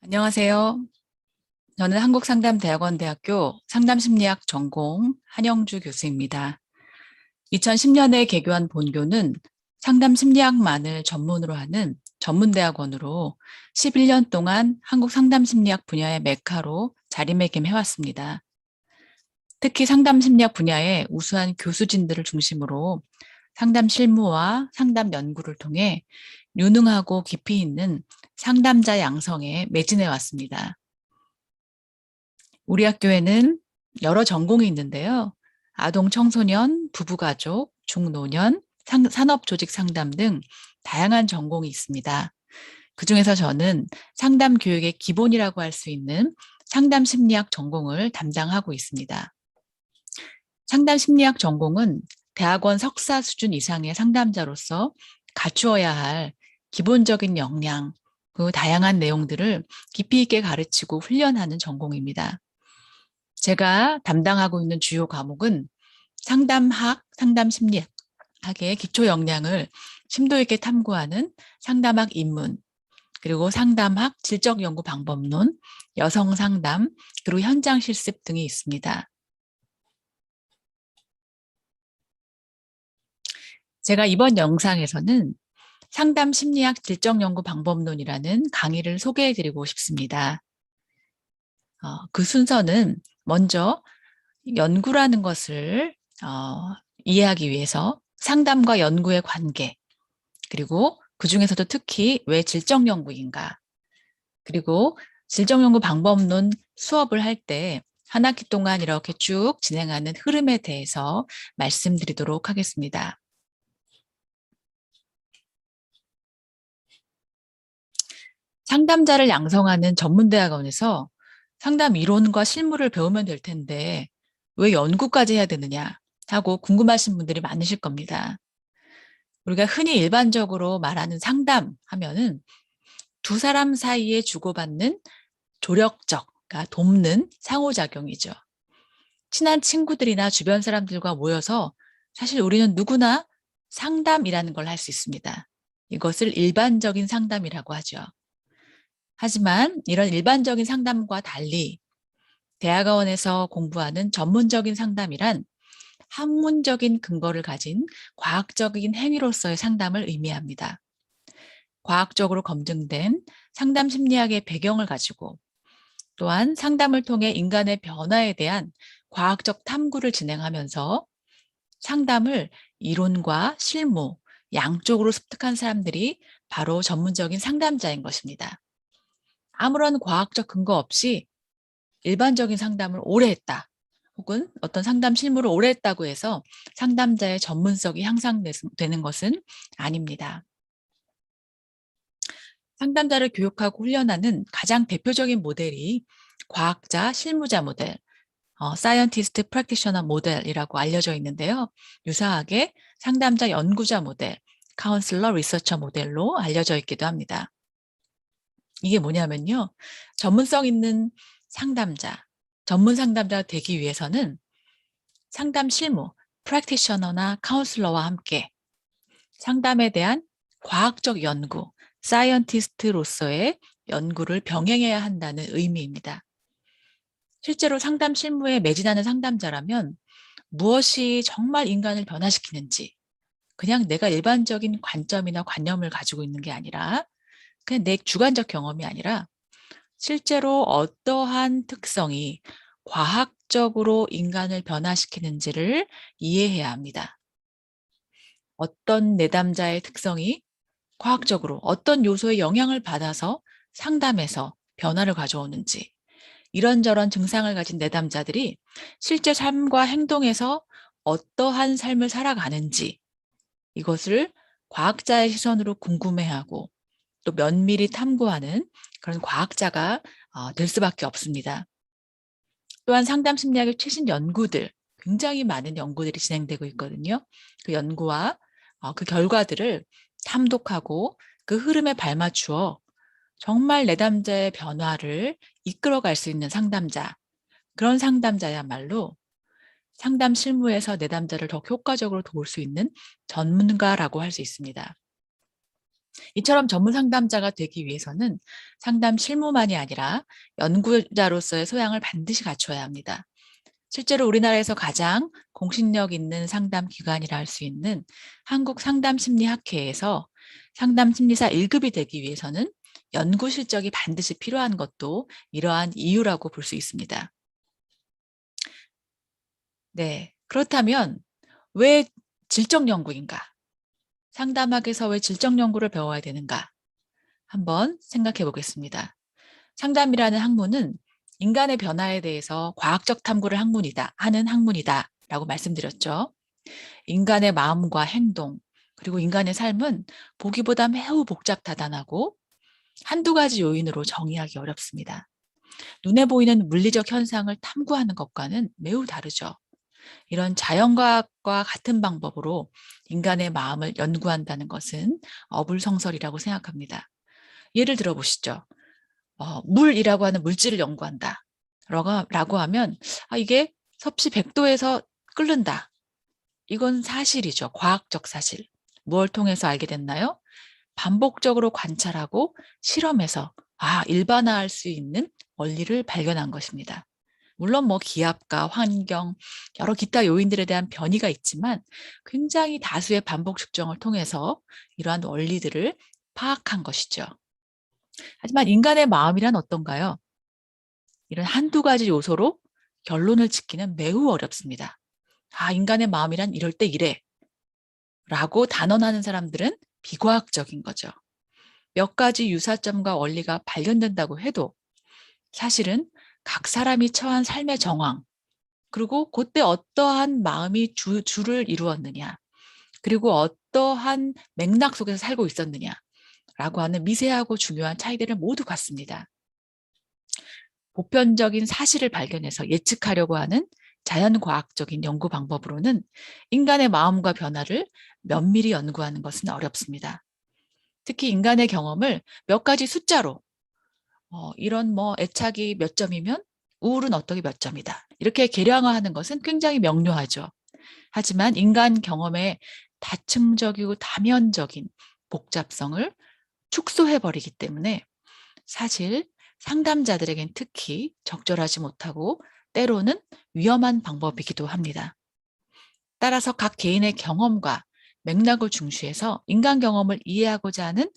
안녕하세요. 저는 한국상담대학원대학교 상담심리학 전공 한영주 교수입니다. 2010년에 개교한 본교는 상담심리학만을 전문으로 하는 전문대학원으로 11년 동안 한국상담심리학 분야의 메카로 자리매김해왔습니다. 특히 상담심리학 분야의 우수한 교수진들을 중심으로 상담 실무와 상담 연구를 통해 유능하고 깊이 있는 상담자 양성에 매진해 왔습니다. 우리 학교에는 여러 전공이 있는데요. 아동 청소년, 부부가족, 중노년, 산업조직 상담 등 다양한 전공이 있습니다. 그중에서 저는 상담 교육의 기본이라고 할 수 있는 상담 심리학 전공을 담당하고 있습니다. 상담 심리학 전공은 대학원 석사 수준 이상의 상담자로서 갖추어야 할 기본적인 역량, 그 다양한 내용들을 깊이 있게 가르치고 훈련하는 전공입니다. 제가 담당하고 있는 주요 과목은 상담학, 상담심리학의 기초 역량을 심도 있게 탐구하는 상담학 입문, 그리고 상담학 질적 연구 방법론, 여성 상담, 그리고 현장 실습 등이 있습니다. 제가 이번 영상에서는 상담 심리학 질적 연구 방법론이라는 강의를 소개해 드리고 싶습니다. 그 순서는 먼저 연구라는 것을 이해하기 위해서 상담과 연구의 관계, 그리고 그중에서도 특히 왜 질적 연구인가, 그리고 질적 연구 방법론 수업을 할 때 한 학기 동안 이렇게 쭉 진행하는 흐름에 대해서 말씀드리도록 하겠습니다. 상담자를 양성하는 전문대학원에서 상담 이론과 실무를 배우면 될 텐데 왜 연구까지 해야 되느냐 하고 궁금하신 분들이 많으실 겁니다. 우리가 흔히 일반적으로 말하는 상담 하면은 두 사람 사이에 주고받는 조력적, 그러니까 돕는 상호작용이죠. 친한 친구들이나 주변 사람들과 모여서 사실 우리는 누구나 상담이라는 걸 할 수 있습니다. 이것을 일반적인 상담이라고 하죠. 하지만 이런 일반적인 상담과 달리 대학원에서 공부하는 전문적인 상담이란 학문적인 근거를 가진 과학적인 행위로서의 상담을 의미합니다. 과학적으로 검증된 상담 심리학의 배경을 가지고 또한 상담을 통해 인간의 변화에 대한 과학적 탐구를 진행하면서 상담을 이론과 실무, 양쪽으로 습득한 사람들이 바로 전문적인 상담자인 것입니다. 아무런 과학적 근거 없이 일반적인 상담을 오래 했다. 혹은 어떤 상담 실무를 오래 했다고 해서 상담자의 전문성이 향상되는 것은 아닙니다. 상담자를 교육하고 훈련하는 가장 대표적인 모델이 과학자, 실무자 모델, 사이언티스트 프랙티셔너 모델이라고 알려져 있는데요. 유사하게 상담자 연구자 모델, 카운슬러 리서처 모델로 알려져 있기도 합니다. 이게 뭐냐면요. 전문성 있는 상담자, 전문 상담자가 되기 위해서는 상담 실무, 프랙티셔너나 카운슬러와 함께 상담에 대한 과학적 연구, 사이언티스트로서의 연구를 병행해야 한다는 의미입니다. 실제로 상담 실무에 매진하는 상담자라면 무엇이 정말 인간을 변화시키는지, 그냥 내가 일반적인 관점이나 관념을 가지고 있는 게 아니라 그냥 내 주관적 경험이 아니라 실제로 어떠한 특성이 과학적으로 인간을 변화시키는지를 이해해야 합니다. 어떤 내담자의 특성이 과학적으로 어떤 요소의 영향을 받아서 상담에서 변화를 가져오는지, 이런저런 증상을 가진 내담자들이 실제 삶과 행동에서 어떠한 삶을 살아가는지, 이것을 과학자의 시선으로 궁금해하고 또 면밀히 탐구하는 그런 과학자가 될 수밖에 없습니다. 또한 상담 심리학의 최신 연구들, 굉장히 많은 연구들이 진행되고 있거든요. 그 연구와 그 결과들을 탐독하고 그 흐름에 발맞추어 정말 내담자의 변화를 이끌어갈 수 있는 상담자, 그런 상담자야말로 상담 실무에서 내담자를 더 효과적으로 도울 수 있는 전문가라고 할 수 있습니다. 이처럼 전문 상담자가 되기 위해서는 상담 실무만이 아니라 연구자로서의 소양을 반드시 갖춰야 합니다. 실제로 우리나라에서 가장 공신력 있는 상담 기관이라 할 수 있는 한국상담심리학회에서 상담심리사 1급이 되기 위해서는 연구 실적이 반드시 필요한 것도 이러한 이유라고 볼 수 있습니다. 네. 그렇다면 왜 질적 연구인가? 상담학에서 왜 질적 연구를 배워야 되는가? 한번 생각해 보겠습니다. 상담이라는 학문은 인간의 변화에 대해서 과학적 탐구를 하는 학문이다라고 말씀드렸죠. 인간의 마음과 행동, 그리고 인간의 삶은 보기보다 매우 복잡다단하고 한두 가지 요인으로 정의하기 어렵습니다. 눈에 보이는 물리적 현상을 탐구하는 것과는 매우 다르죠. 이런 자연과학과 같은 방법으로 인간의 마음을 연구한다는 것은 어불성설이라고 생각합니다. 예를 들어 보시죠. 물이라고 하는 물질을 연구한다. 라고 하면 이게 섭씨 100도에서 끓는다. 이건 사실이죠. 과학적 사실. 무엇을 통해서 알게 됐나요? 반복적으로 관찰하고 실험해서 일반화할 수 있는 원리를 발견한 것입니다. 물론 기압과 환경, 여러 기타 요인들에 대한 변이가 있지만 굉장히 다수의 반복 측정을 통해서 이러한 원리들을 파악한 것이죠. 하지만 인간의 마음이란 어떤가요? 이런 한두 가지 요소로 결론을 짓기는 매우 어렵습니다. 인간의 마음이란 이럴 때 이래 라고 단언하는 사람들은 비과학적인 거죠. 몇 가지 유사점과 원리가 발견된다고 해도 사실은 각 사람이 처한 삶의 정황, 그리고 그때 어떠한 마음이 주를 이루었느냐, 그리고 어떠한 맥락 속에서 살고 있었느냐라고 하는 미세하고 중요한 차이들을 모두 갖습니다. 보편적인 사실을 발견해서 예측하려고 하는 자연과학적인 연구 방법으로는 인간의 마음과 변화를 면밀히 연구하는 것은 어렵습니다. 특히 인간의 경험을 몇 가지 숫자로 이런 애착이 몇 점이면 우울은 어떻게 몇 점이다. 이렇게 계량화하는 것은 굉장히 명료하죠. 하지만 인간 경험의 다층적이고 다면적인 복잡성을 축소해버리기 때문에 사실 상담자들에겐 특히 적절하지 못하고 때로는 위험한 방법이기도 합니다. 따라서 각 개인의 경험과 맥락을 중시해서 인간 경험을 이해하고자 하는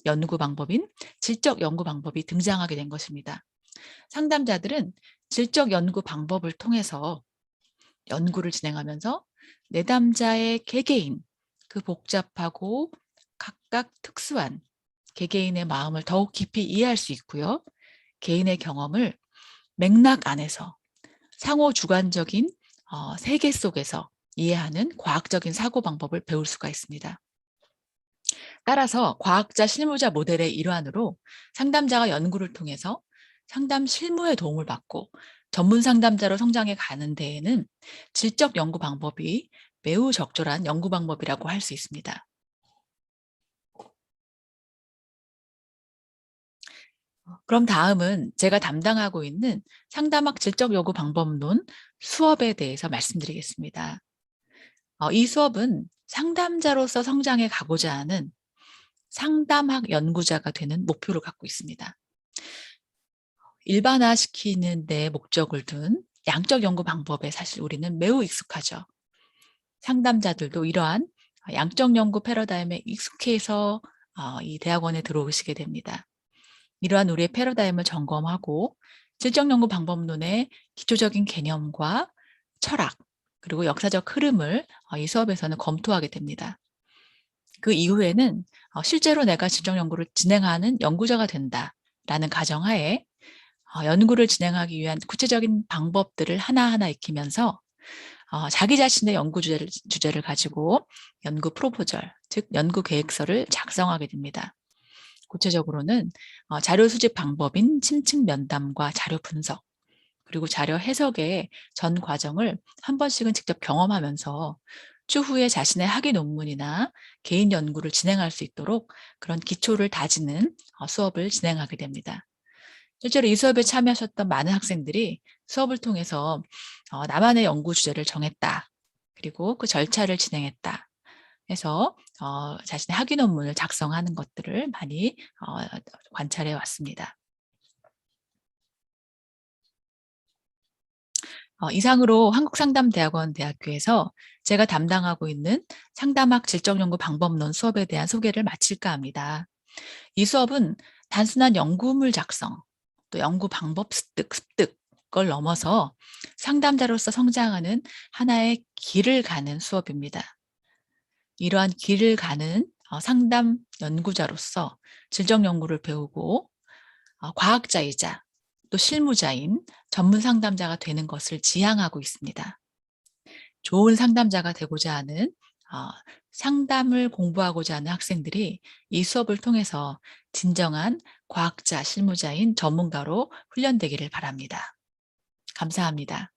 연구 방법인 질적 연구 방법이 등장하게 된 것입니다. 상담자들은 질적 연구 방법을 통해서 연구를 진행하면서 내담자의 개개인, 그 복잡하고 각각 특수한 개개인의 마음을 더욱 깊이 이해할 수 있고요. 개인의 경험을 맥락 안에서 상호 주관적인 세계 속에서 이해하는 과학적인 사고 방법을 배울 수가 있습니다. 따라서 과학자 실무자 모델의 일환으로 상담자가 연구를 통해서 상담 실무에 도움을 받고 전문 상담자로 성장해 가는 데에는 질적 연구 방법이 매우 적절한 연구 방법이라고 할 수 있습니다. 그럼 다음은 제가 담당하고 있는 상담학 질적 연구 방법론 수업에 대해서 말씀드리겠습니다. 이 수업은 상담자로서 성장해 가고자 하는 상담학 연구자가 되는 목표를 갖고 있습니다. 일반화시키는 데 목적을 둔 양적 연구 방법에 사실 우리는 매우 익숙하죠. 상담자들도 이러한 양적 연구 패러다임에 익숙해서 이 대학원에 들어오시게 됩니다. 이러한 우리의 패러다임을 점검하고 질적 연구 방법론의 기초적인 개념과 철학, 그리고 역사적 흐름을 이 수업에서는 검토하게 됩니다. 그 이후에는 실제로 내가 질적 연구를 진행하는 연구자가 된다라는 가정하에 연구를 진행하기 위한 구체적인 방법들을 하나하나 익히면서 자기 자신의 연구 주제를 가지고 연구 프로포절, 즉 연구 계획서를 작성하게 됩니다. 구체적으로는 자료 수집 방법인 심층 면담과 자료 분석, 그리고 자료 해석의 전 과정을 한 번씩은 직접 경험하면서 추후에 자신의 학위 논문이나 개인 연구를 진행할 수 있도록 그런 기초를 다지는 수업을 진행하게 됩니다. 실제로 이 수업에 참여하셨던 많은 학생들이 수업을 통해서 나만의 연구 주제를 정했다. 그리고 그 절차를 진행했다. 해서 자신의 학위 논문을 작성하는 것들을 많이 관찰해 왔습니다. 이상으로 한국상담대학원 대학교에서 제가 담당하고 있는 상담학 질적연구 방법론 수업에 대한 소개를 마칠까 합니다. 이 수업은 단순한 연구물 작성, 또 연구 방법 습득 걸 넘어서 상담자로서 성장하는 하나의 길을 가는 수업입니다. 이러한 길을 가는 상담 연구자로서 질적 연구를 배우고 과학자이자 또 실무자인 전문 상담자가 되는 것을 지향하고 있습니다. 좋은 상담자가 되고자 하는 상담을 공부하고자 하는 학생들이 이 수업을 통해서 진정한 과학자, 실무자인 전문가로 훈련되기를 바랍니다. 감사합니다.